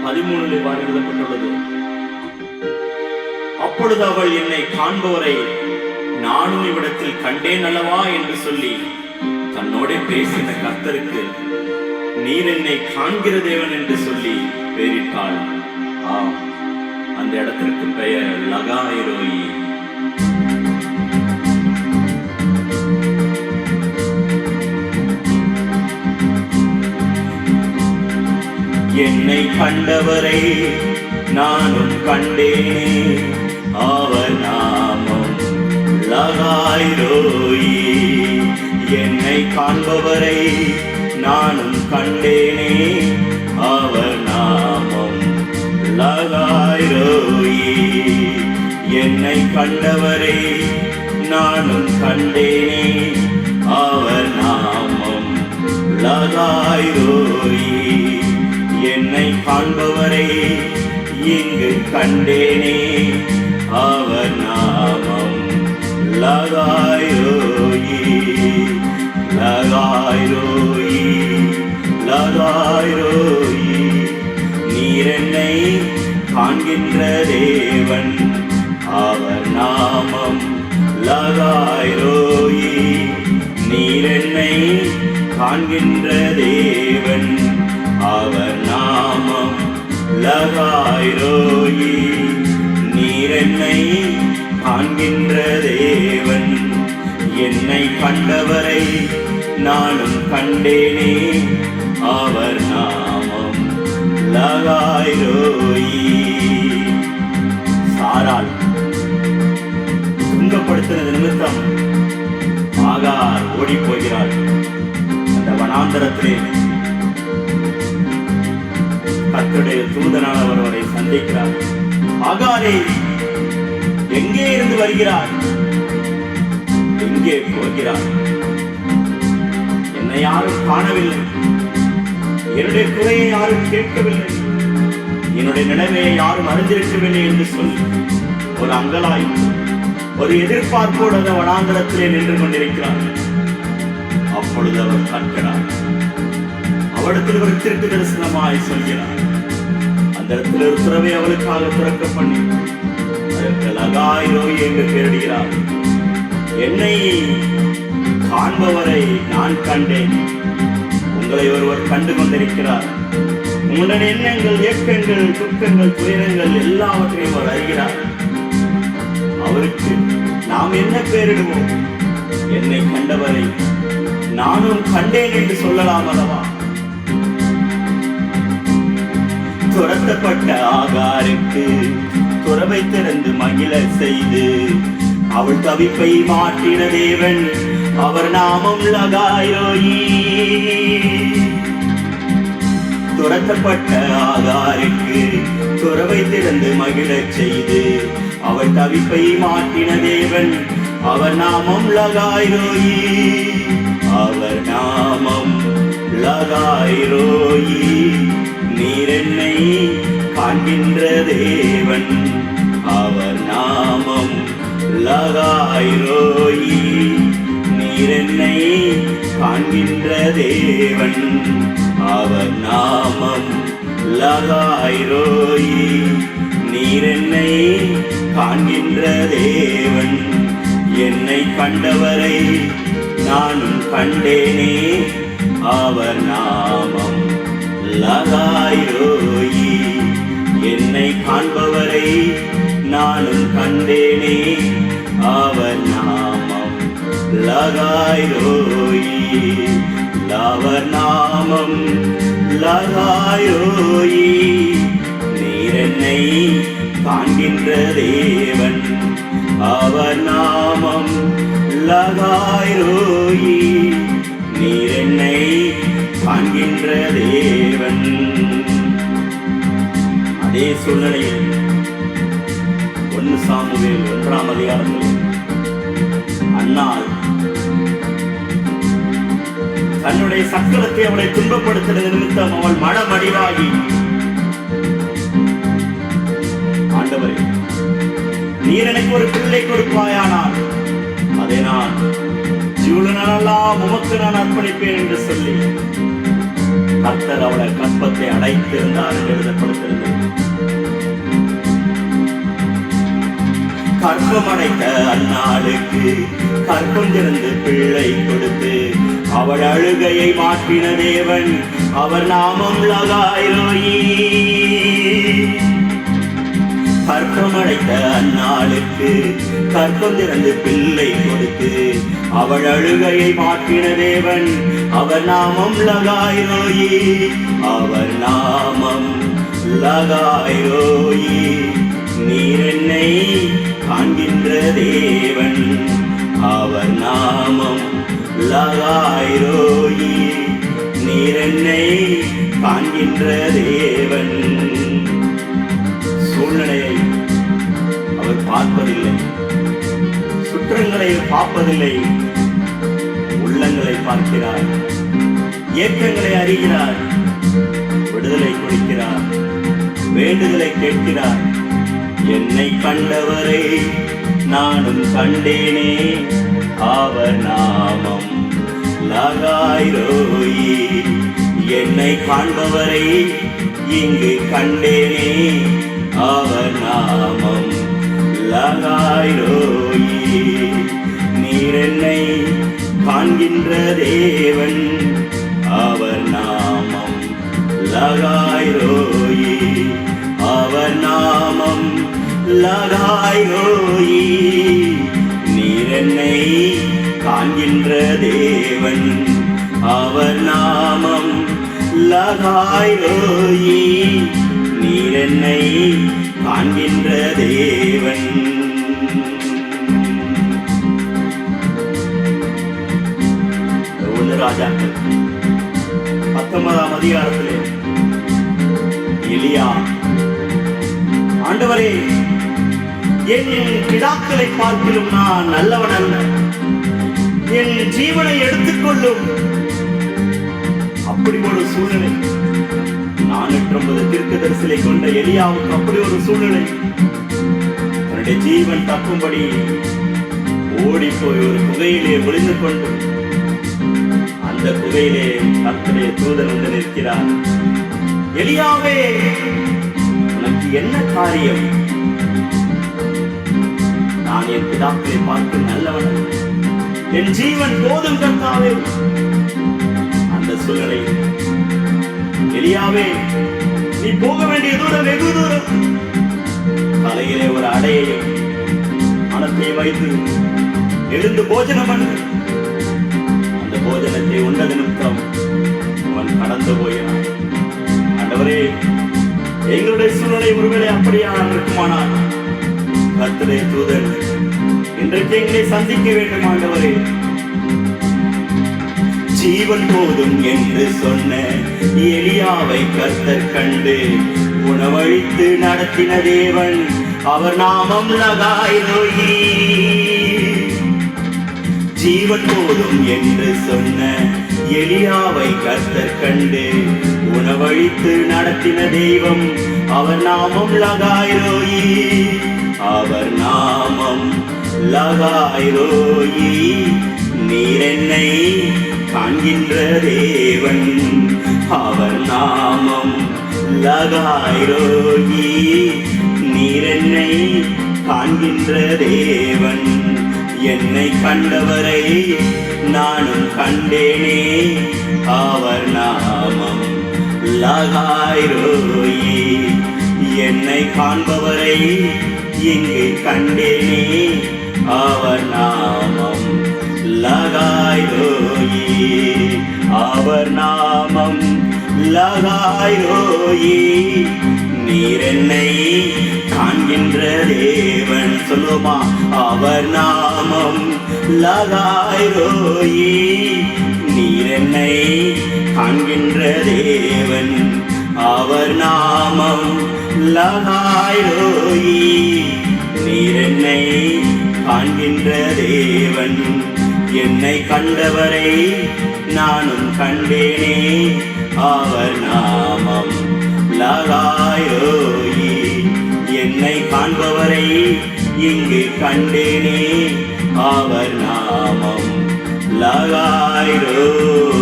13 எழுதப்பட்டுள்ளது. அப்பொழுது அவள், என்னை காண்பவரை நானும் இவ்விடத்தில் கண்டேன் அல்லவா என்று சொல்லி தன்னோட பேசின கர்த்தருக்கு நீர் என்னை காண்கிற தேவன் என்று சொல்லி பெயரிட்டாள். அந்த இடத்திற்கு பெயர் லகாய்ரோயி. என்னை கண்டவரை நானும் கண்டேனே, அவர் நாமம் லகாய்ரோயி. என்னை காண்பவரை நானும் கண்டேனே, அவர் நாமம் லகாய்ரோயி. என்னை கண்டவரை நானும் கண்டேனே, அவர் நாமம் லகாய்ரோயி. என்னை காண்பவரை இங்கு கண்டேனே, அவர் நாமம் லகாய்ரோயி. லகாய்ரோயி, லகாய்ரோயி. நீர் என்னை காண்கின்ற தேவன், அவர் நாமம் லகாய்ரோயி. நீர் என்னை காண்கின்ற தேவன், அவர் நாமம் லகாய்ரோயி. நீர் என்னை காண்கின்ற தேவன். என்னை கண்டவரை நானும் கண்டேனே, அவர் நாமம் லகாய்ரோயி. சாராள் துன்பப்படுத்தினது நிமித்தம் ஆகார் ஓடி போகிறாள். அந்த வனாந்தரத்திலே கர்த்தருடைய தூதனானவர் அவரை சந்திக்கிறார். ஆகாரே, எங்கே இருந்து வருகிறார்? எங்கே போகிறார்? என்னை யாரும் காணவில்லை, என்னுடைய குறையை யாரும் கேட்கவில்லை, என்னுடைய நிலைமையை யாரும் அறிந்திருக்கவில்லை என்று சொல்லி ஒரு அங்கலாய், ஒரு எதிர்பார்ப்போடு அந்த வனாந்தரத்திலே நின்று கொண்டிருக்கிறார். அப்பொழுது அவர் கற்கிறார். அவரிடத்தில் ஒரு திருட்டு தரிசனமாய் சொல்கிறார். அந்த இடத்துல ஒரு துறவை அவளுக்காக துறக்க பண்ணி அதற்கு லகாய்ரோயி என்று பெயரிடுகிறார். என்னை காண்பவரை நான் கண்டேன், உங்களை ஒருவர் கண்டு கொண்டிருக்கிறார். உங்களுடைய எண்ணங்கள், இயக்கங்கள், துக்கங்கள், துயரங்கள் எல்லாவற்றையும் அவர் அறிகிறார். அவருக்கு நாம் என்ன பெயரிடுவோம்? என்னை கண்டவரை நானும் கண்டேன் என்று சொல்லலாம் அல்லவா? துரத்தப்பட்ட ஆகாருக்கு துறவை திறந்து மகிழ செய்து அவள் தவிப்பை மாற்றின தேவன், அவர் நாமம் லகாய்ரோயி. துரத்தப்பட்ட ஆகாருக்கு துறவை திறந்து மகிழ செய்து அவள் தவிப்பை மாற்றின தேவன், அவர் நாமம் லகாய்ரோயி. அவர் நாமம் லகாய்ரோயி. நீர் என்னை காண்கின்ற தேவன், அவர் நாமம் லகாய்ரோயி. நீர் என்னை காண்கின்ற தேவன், அவர் நாமம் லகாய்ரோயி. நீர் என்னை காண்கின்ற தேவன். என்னை கண்டவரை நானும் கண்டேனே, அவர் நாமம் லகாய்ரோயி. என்னை காண்பவரை நானும் கண்டேனே, அவர் நாமம் லகாய்ரோயி. அவர் நாமம் லகாய்ரோயி. நீர் என்னை காண்கின்ற தேவன், அவர் நாமம் லகாய்ரோயி. நீர் என்னை காண்கின்ற தேவன். அதே சூழ்நிலையில் 1 சாமுவேல் 1ஆம் அதிகாரத்தில் அன்னாள் தன்னுடைய சக்கரத்தை அவளை துன்பப்படுத்தின நிமித்தம் அவள் மனமடிவாகி, ஆண்டவரே, நீர் எனக்கு ஒரு பிள்ளை கொடுப்பாயானால் அதை நான் ஜீவனெல்லாம் உமக்கு நான் அர்ப்பணிப்பேன் என்று சொல்லி கர்த்தர் அவளை கற்பத்தை அடைத்திருந்தார் என்று எழுதப்படுகிறது. கற்பம் அடைத்த அந்நாளுக்கு கற்பம் திறந்து பிள்ளை கொடுத்து அவள் அழுகையை மாற்றின தேவன், அவர் நாமம் லகாய்ரோயி. கற்பம் அடைத்த அந்நாளுக்கு கற்பம் திறந்து பிள்ளை கொடுத்து அவள் அழுகையை மாற்றின தேவன், அவர் நாமம் லகாய்ரோயி. அவர் நாமம் லகாய்ரோயி. நீர் என்னை காண்கின்ற தேவன், அவர் நாமம் லகாய்ரோயி. நீர் என்னை காண்கின்ற தேவன். சூழ்நிலையை அவர் பார்ப்பதில்லை, சுற்றங்களை பார்ப்பதில்லை, உள்ளங்களை பார்க்கிறார், ஏக்கங்களை அறிகிறார், விடுதலை கொடுக்கிறார், வேண்டுதலை கேட்கிறார். என்னை கண்டவரை நானும் கண்டேனே, அவர் நாமம் லகாய்ரோயி. என்னை காண்பவரை இங்கு கண்டேனே, அவர் நாமம் லகாய்ரோயி. நீர் என்னை காண்கின்ற தேவன், அவர் நாமம் லகாய்ரோயி. அவர் நாமம் லகாய்ரோயி. நீர் என்னை காண்கின்ற தேவன், அவர் நாமம் லகாய்ரோயி. நீர் என்னை காண்கின்ற தேவன். ராஜாக்கள் 19ஆம் அதிகாரத்திலே எலியா, ஆண்டவரே, என் பிதாக்களை பார்க்கிலும் நான் நல்லவன் அல்ல, என் ஜீவனை எடுத்துக்கொள்ளும். அப்படி ஒரு சூழ்நிலை. 409 தீர்க்கதரிசிகளை கொண்ட எலியாவுக்கு அப்படி ஒரு சூழ்நிலை. தன்னுடைய ஜீவன் தப்பும்படி ஓடி போய் ஒரு குகையிலே ஒளிந்து கொண்டு, அந்த குகையிலே கர்த்தருடைய தூதன் வந்து நிற்கிறார். எலியாவே, உனக்கு என்ன காரியம்? நான் என் பிதாக்களை பார்த்து நல்லவன், என் ஜீவன் போதும் கர்த்தாவே. அந்த சூழ்நிலை, எலியாவே, நீ போக வேண்டிய தூரம் வெகு தூரம். தலையிலே ஒரு அடையையும் மனத்தை வைத்து எழுந்து போஜனம் பண்ணு. அந்த போஜனத்தை உண்டது நிமித்தம் அவன் கடந்து போயினான். ஆண்டவரே, எங்களுடைய சூழ்நிலை ஒருவேளை அப்படியான இருக்குமானால் கர்த்தருடைய தூதன் இன்றைக்கு எங்களை சந்திக்க வேண்டும். ஆண்டவரே, ஜீவன் போதும் என்று சொன்ன எலியாவை கர்த்தர் கண்டு உணவளித்து நடத்தின தேவன், அவர் நாமம் லகாய்ரோயி. ஜீவன் போதும் என்று சொன்ன எலியாவை கர்த்தர் கண்டு உணவளித்து நடத்தின தெய்வம், அவர் நாமம் லகாய்ரோயி. அவர் நாமம் லகாய்ரோயி. நீர் என்னை காண்கின்ற தேவன், அவர் நாமம் லகாய்ரோயி. நீர் என்னை காண்கின்ற தேவன், என்னை கண்டவரை நானும் கண்டேனே, அவர் நாமம் லகாய்ரோயி. என்னை காண்பவரை இங்கு கண்டேனே, அவர் நாமம் லகாய்ரோயி. அவர் நாமம் லகாய்ரோயி. நீர் என்னை காண்கின்ற தேவன். சொல்லுமா, அவர் நாமம் லகாய்ரோயி. நீர் என்னை காண்கின்ற தேவன், அவர் நாமம் லகாய்ரோயி. நீர் என்னை காண்கின்ற தேவன், என்னை கண்டவரை நானும் கண்டேனே, அவர் நாமம் லகாய்ரோயி. என்னை காண்பவரை இங்கு கண்டேனே, அவர் நாமம் லகாய்ரோயி.